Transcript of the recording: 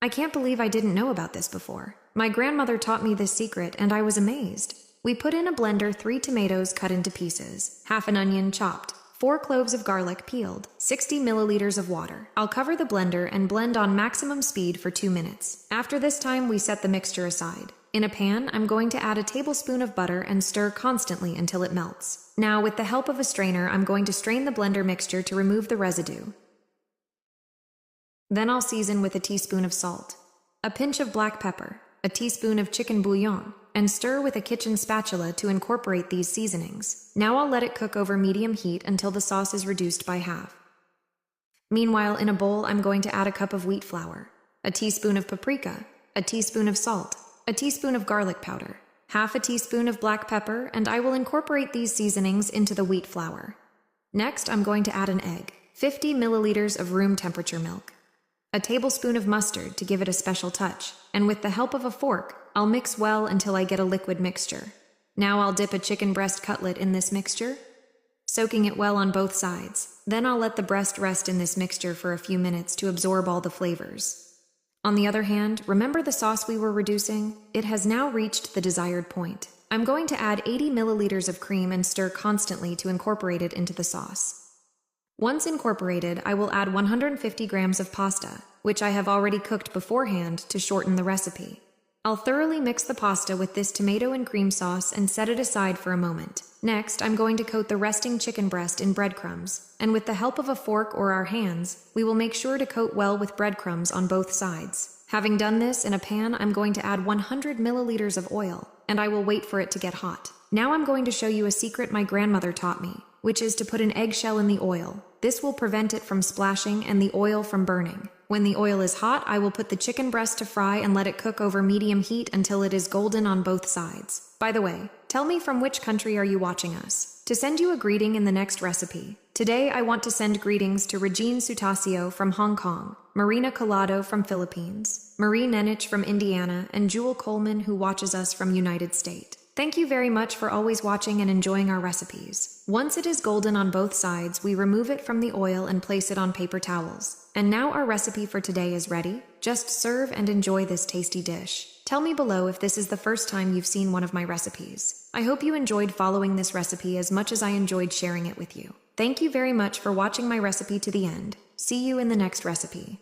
I can't believe I didn't know about this before. My grandmother taught me this secret and I was amazed. We put in a blender 3 tomatoes cut into pieces, half an onion chopped, 4 cloves of garlic peeled, 60 milliliters of water. I'll cover the blender and blend on maximum speed for 2 minutes. After this time, we set the mixture aside. In a pan, I'm going to add a tablespoon of butter and stir constantly until it melts. Now, with the help of a strainer, I'm going to strain the blender mixture to remove the residue. Then I'll season with a teaspoon of salt, a pinch of black pepper, a teaspoon of chicken bouillon, and stir with a kitchen spatula to incorporate these seasonings. Now I'll let it cook over medium heat until the sauce is reduced by half. Meanwhile, in a bowl, I'm going to add a cup of wheat flour, a teaspoon of paprika, a teaspoon of salt, a teaspoon of garlic powder, half a teaspoon of black pepper, and I will incorporate these seasonings into the wheat flour. Next, I'm going to add an egg, 50 milliliters of room temperature milk, a tablespoon of mustard to give it a special touch, and with the help of a fork, I'll mix well until I get a liquid mixture. Now I'll dip a chicken breast cutlet in this mixture, soaking it well on both sides. Then I'll let the breast rest in this mixture for a few minutes to absorb all the flavors. On the other hand, remember the sauce we were reducing? It has now reached the desired point. I'm going to add 80 milliliters of cream and stir constantly to incorporate it into the sauce. Once incorporated, I will add 150 grams of pasta, which I have already cooked beforehand to shorten the recipe. I'll thoroughly mix the pasta with this tomato and cream sauce and set it aside for a moment. Next, I'm going to coat the resting chicken breast in breadcrumbs, and with the help of a fork or our hands, we will make sure to coat well with breadcrumbs on both sides. Having done this, in a pan, I'm going to add 100 milliliters of oil, and I will wait for it to get hot. Now I'm going to show you a secret my grandmother taught me, which is to put an eggshell in the oil. This will prevent it from splashing and the oil from burning. When the oil is hot, I will put the chicken breast to fry and let it cook over medium heat until it is golden on both sides. By the way, tell me from which country are you watching us? To send you a greeting in the next recipe. Today I want to send greetings to Regine Sutasio from Hong Kong, Marina Collado from Philippines, Marie Nenich from Indiana, and Jewel Coleman who watches us from United States. Thank you very much for always watching and enjoying our recipes. Once it is golden on both sides, we remove it from the oil and place it on paper towels. And now our recipe for today is ready. Just serve and enjoy this tasty dish. Tell me below if this is the first time you've seen one of my recipes. I hope you enjoyed following this recipe as much as I enjoyed sharing it with you. Thank you very much for watching my recipe to the end. See you in the next recipe.